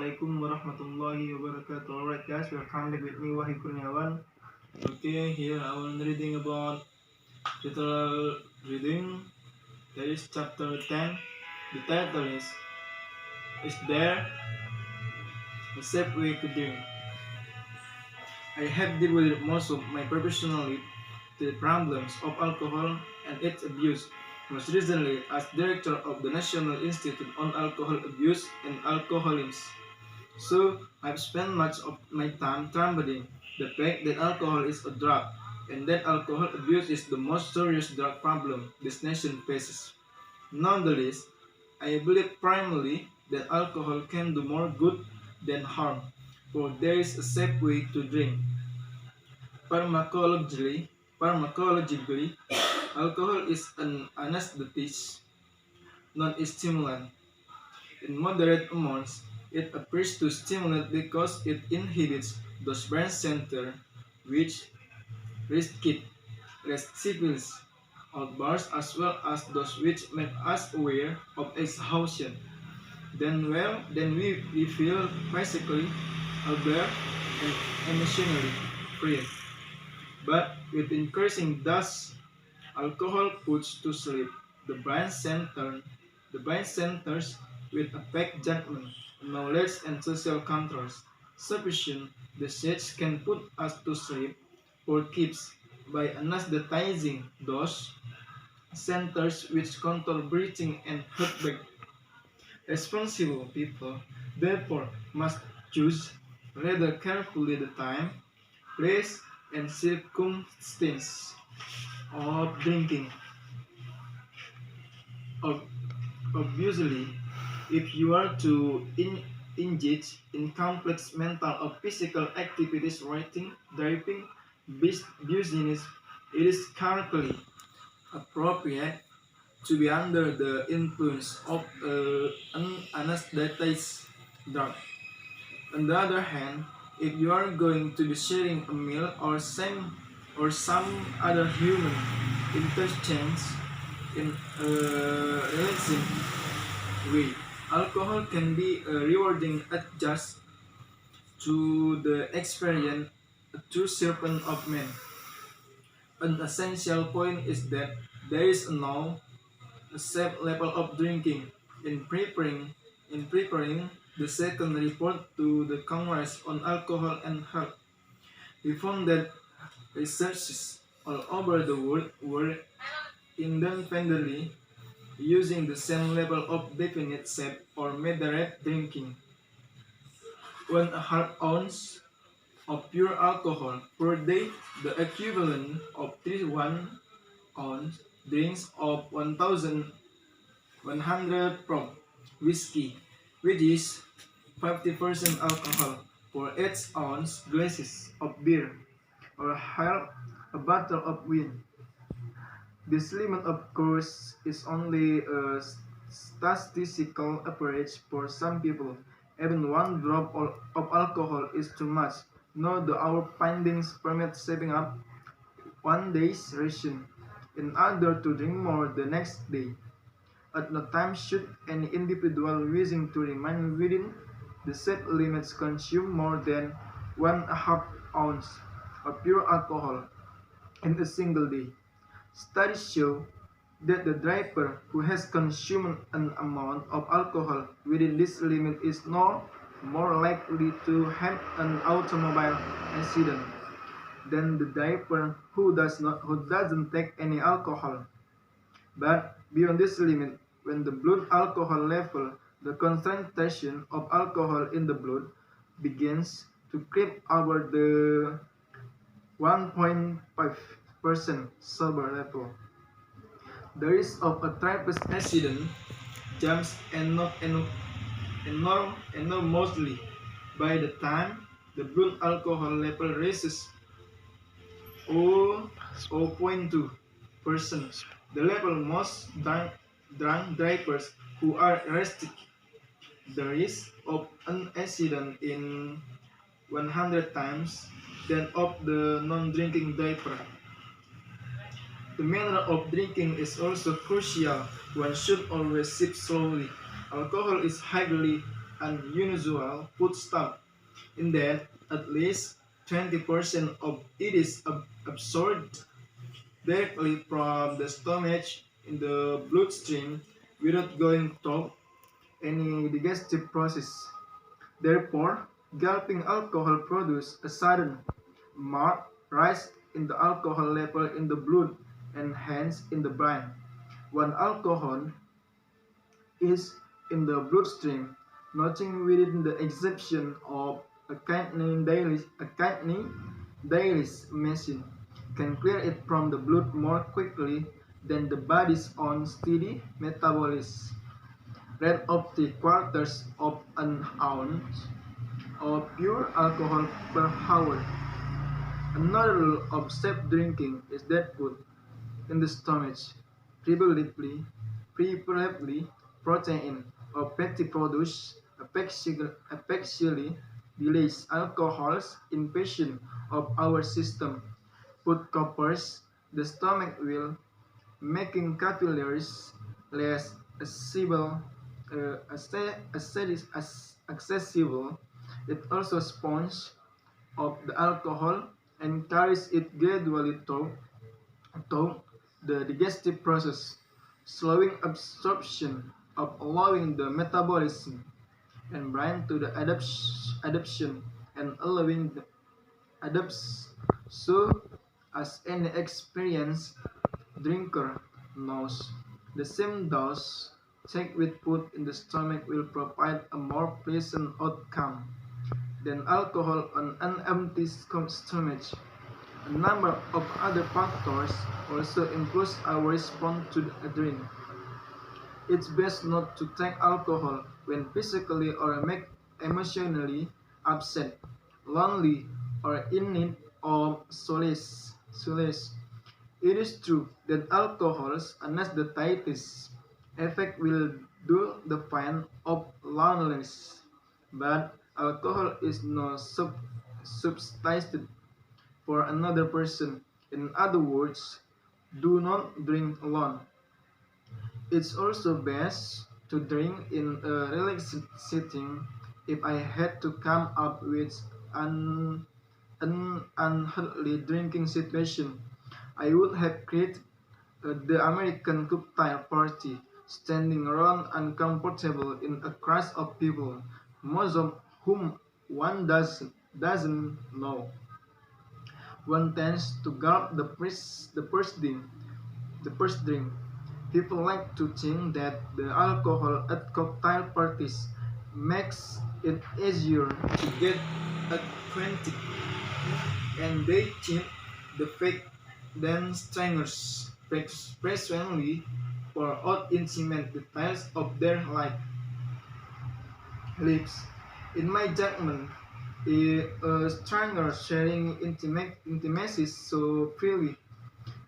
Assalamualaikum warahmatullahi wabarakatuh. Alright guys, welcome back with me Wahyu Kurniawan. Okay, here I will reading about literal reading. That is chapter 10. The title is there a safe way to drink? I have devoted most of my professional life to the problems of alcohol and its abuse. Most recently, as director of the National Institute on Alcohol Abuse and Alcoholism. So, I've spent much of my time trumpeting the fact that alcohol is a drug, and that alcohol abuse is the most serious drug problem this nation faces. Nonetheless, I believe primarily that alcohol can do more good than harm, for there is a safe way to drink. Pharmacologically, alcohol is an anesthetic, not a stimulant. In moderate amounts, it appears to stimulate because it inhibits those brain centers which risk restlessness outbursts as well as those which make us aware of exhaustion. Then we feel physically alert and emotionally free. But with increasing dose, alcohol puts to sleep the brain centers with affect judgment, knowledge and social controls. Sufficient dosage can put us to sleep for keeps by anesthetizing those centers which control breathing and heartbeat. Responsible people, therefore, must choose rather carefully the time, place, and circumstance of drinking. Obviously, if you are to engage in complex mental or physical activities, writing, driving, business, it is currently appropriate to be under the influence of an anesthetized drug. On the other hand, if you are going to be sharing a meal or some other human interchange in a relaxing way, alcohol can be a rewarding adjust to the experience a true servant of man. An essential point is that there is now a safe level of drinking. In preparing the second report to the Congress on Alcohol and Health, we found that researchers all over the world were independently using the same level of definite safe or moderate drinking. 1/2 ounce of pure alcohol per day, the equivalent of 3 1-ounce drinks of 1,100 proof whiskey, which is 50% alcohol, for 8-ounce glasses of beer, or half a bottle of wine. This limit, of course, is only a statistical average for some people. Even one drop of alcohol is too much. Nor do our findings permit saving up one day's ration in order to drink more the next day. At no time should any individual wishing to remain within the set limits consume more than 1/2 ounce of pure alcohol in a single day. Studies show that the driver who has consumed an amount of alcohol within this limit is no more likely to have an automobile accident than the driver who doesn't take any alcohol. But beyond this limit, when the blood alcohol level, the concentration of alcohol in the blood begins to creep over the 1.5% sober level, the risk of a traffic accident jumps enormously. By the time the blood alcohol level reaches 0.2%, the level most drunk drivers who are arrested, the risk of an accident in 100 times than of the non-drinking driver. The manner of drinking is also crucial. One should always sip slowly. Alcohol is highly unusual foodstuff, in that at least 20% of it is absorbed directly from the stomach in the bloodstream without going through any digestive process. Therefore, gulping alcohol produces a sudden, marked rise in the alcohol level in the blood and hence in the brain. When alcohol is in the bloodstream, nothing within the exception of a kidney dialysis machine can clear it from the blood more quickly than the body's own steady metabolism rate of 3/4 of an ounce of pure alcohol per hour. Another rule of safe drinking is that food in the stomach, preferably protein or fatty products, especially release alcohols in patients of our system. Food coppers the stomach will, making capillaries less accessible. Accessible. It also sponges of the alcohol and carries it gradually through the digestive process, slowing absorption of allowing the metabolism and brain to the adaptation and allowing the adapts. So, as any experienced drinker knows, the same dose take with food in the stomach will provide a more pleasant outcome than alcohol on an empty stomach. A number of other factors also influence our response to a drink. It's best not to take alcohol when physically or emotionally upset, lonely, or in need of solace. It is true that alcohol's anesthetizing effect will dull the pain of loneliness, but alcohol is no substitute for another person. In other words, do not drink alone. It's also best to drink in a relaxed setting. If I had to come up with an unhealthy drinking situation, I would have created the American cocktail party, standing around uncomfortable in a crowd of people, most of whom one doesn't know. One tends to gulp the first drink. People like to think that the alcohol at cocktail parties makes it easier to get acquainted, and they think the fact then strangers presently pour out intimate details of their lives. In my judgment, a stranger sharing intimacy so freely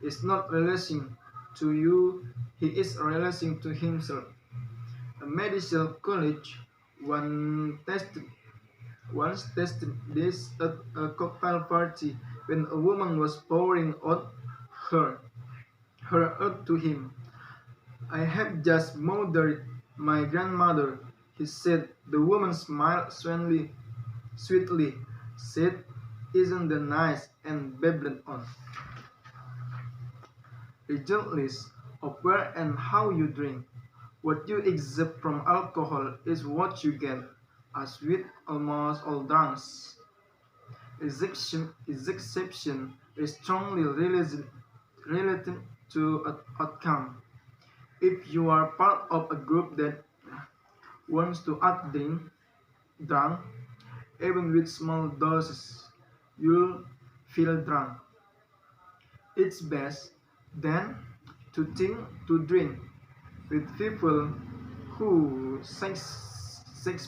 is not relaxing to you, he is relaxing to himself. A medical college once tested this at a cocktail party when a woman was pouring out her out to him. I have just murdered my grandmother, he said. The woman smiled sweetly, said, "Isn't that nice?" and babbled on. Regardless of where and how you drink, what you accept from alcohol is what you get, as with almost all drunks. Exception is strongly related to outcome. If you are part of a group that wants to act drunk, even with small doses, you'll feel drunk. It's best, then, to drink with people who session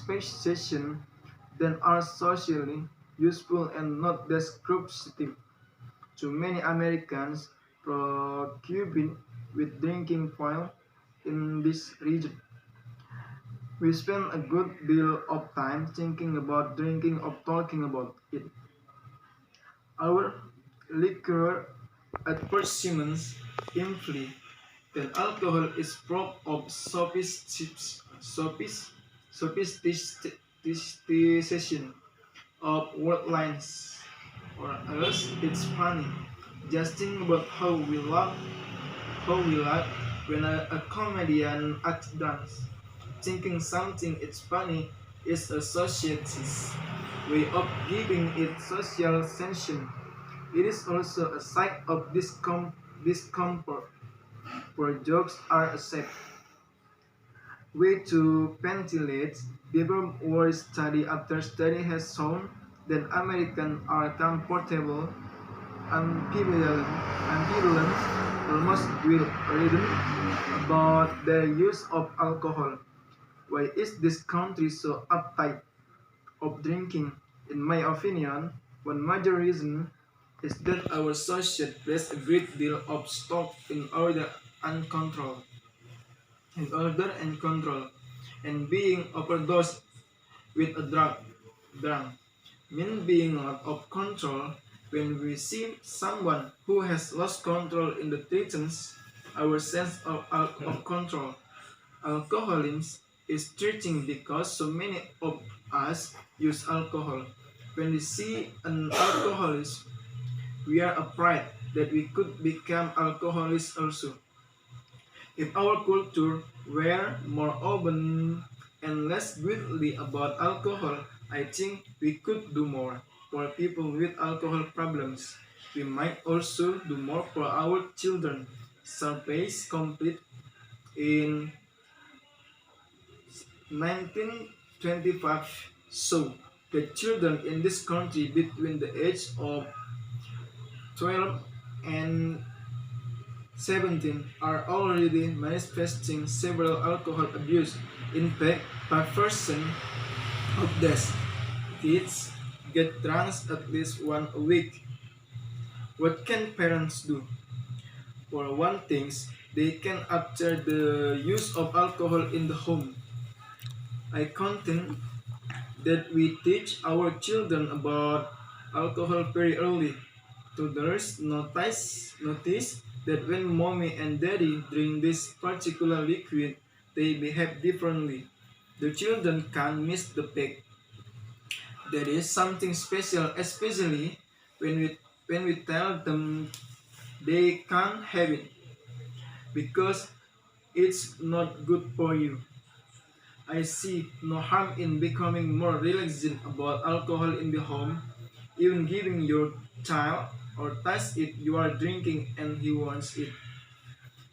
then are socially useful and not destructive. Too many Americans preoccupied with drinking while in this region. We spend a good deal of time thinking about drinking or talking about it. Our liquor at persimmons imply that alcohol is proof of sophistication sophistication of word lines. Or else it's funny. Just think about how we laugh when a comedian acts dance. Thinking something is funny is a society's way of giving it social sanction. It is also a sign of discomfort, for jokes are a safe way to ventilate. Deeper world study after study has shown that Americans are comfortable, ambivalent, almost guilt-ridden about their use of alcohol. Why is this country so uptight of drinking? In my opinion, one major reason is that our society places a great deal of stock and control, in order and control, and being overdosed with a drunk mean being out of control. When we see someone who has lost control in the threatens our sense of control. Alcoholism is treating because so many of us use alcohol. When we see an alcoholic, we are afraid that we could become alcoholics also. If our culture were more open and less guilty about alcohol, I think we could do more for people with alcohol problems. We might also do more for our children. Surveys complete in 1925 show that children in this country between the age of 12 and 17 are already manifesting several alcohol abuse. In fact, 5% of these kids get drunk at least once a week. What can parents do? For one thing, they can alter the use of alcohol in the home. I contend that we teach our children about alcohol very early. Toddlers notice that when mommy and daddy drink this particular liquid, they behave differently. The children can't miss the fact that is something special, especially when we tell them they can't have it because it's not good for you. I see no harm in becoming more relaxed about alcohol in the home, even giving your child or taste if you are drinking and he wants it.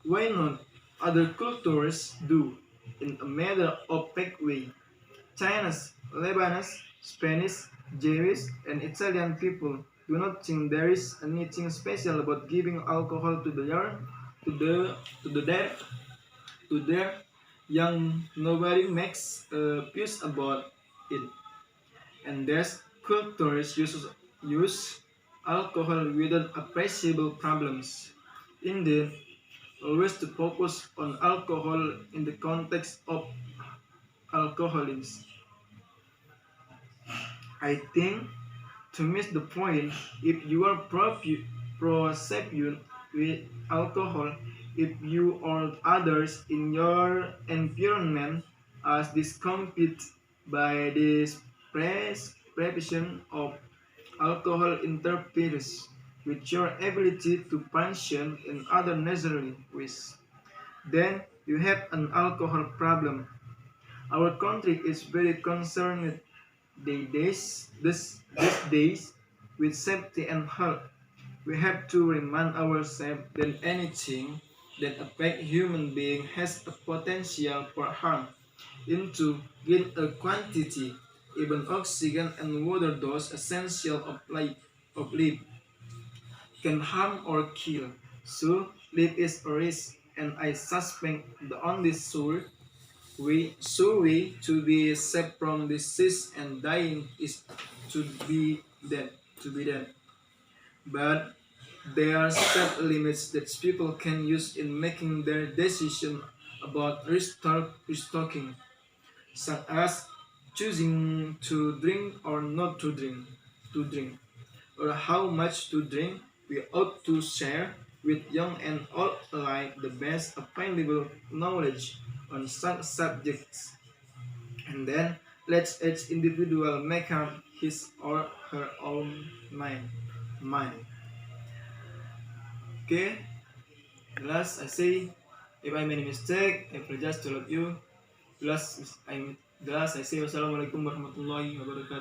Why not? Other cultures do in a matter of fact way. Chinese, Lebanese, Spanish, Jewish, and Italian people do not think there is anything special about giving alcohol to the young, to the to the dead, to their young. Nobody makes a fuss about it, and these cultures use alcohol without appreciable problems. Indeed, always to focus on alcohol in the context of alcoholism. I think to miss the point, if you are prosecuted with alcohol, if you or others in your environment are discomfited by this prescription of alcohol interferes with your ability to function in other necessary ways, then you have an alcohol problem. Our country is very concerned these days with safety and health. We have to remind ourselves that anything that affects human being has a potential for harm. Into gain a quantity, even oxygen and water dose essential of life can harm or kill. So life is a risk, and I suspect the only way to be safe from disease and dying is to be dead. To be dead. But there are set limits that people can use in making their decision about restocking, such as choosing to drink or not to drink, or how much to drink. We ought to share with young and old alike the best available knowledge on such subjects, And then let each individual make up his or her own mind. Okay, the last I say, if I made a mistake, I apologize to all of you. The last I say, wassalamualaikum warahmatullahi wabarakatuh.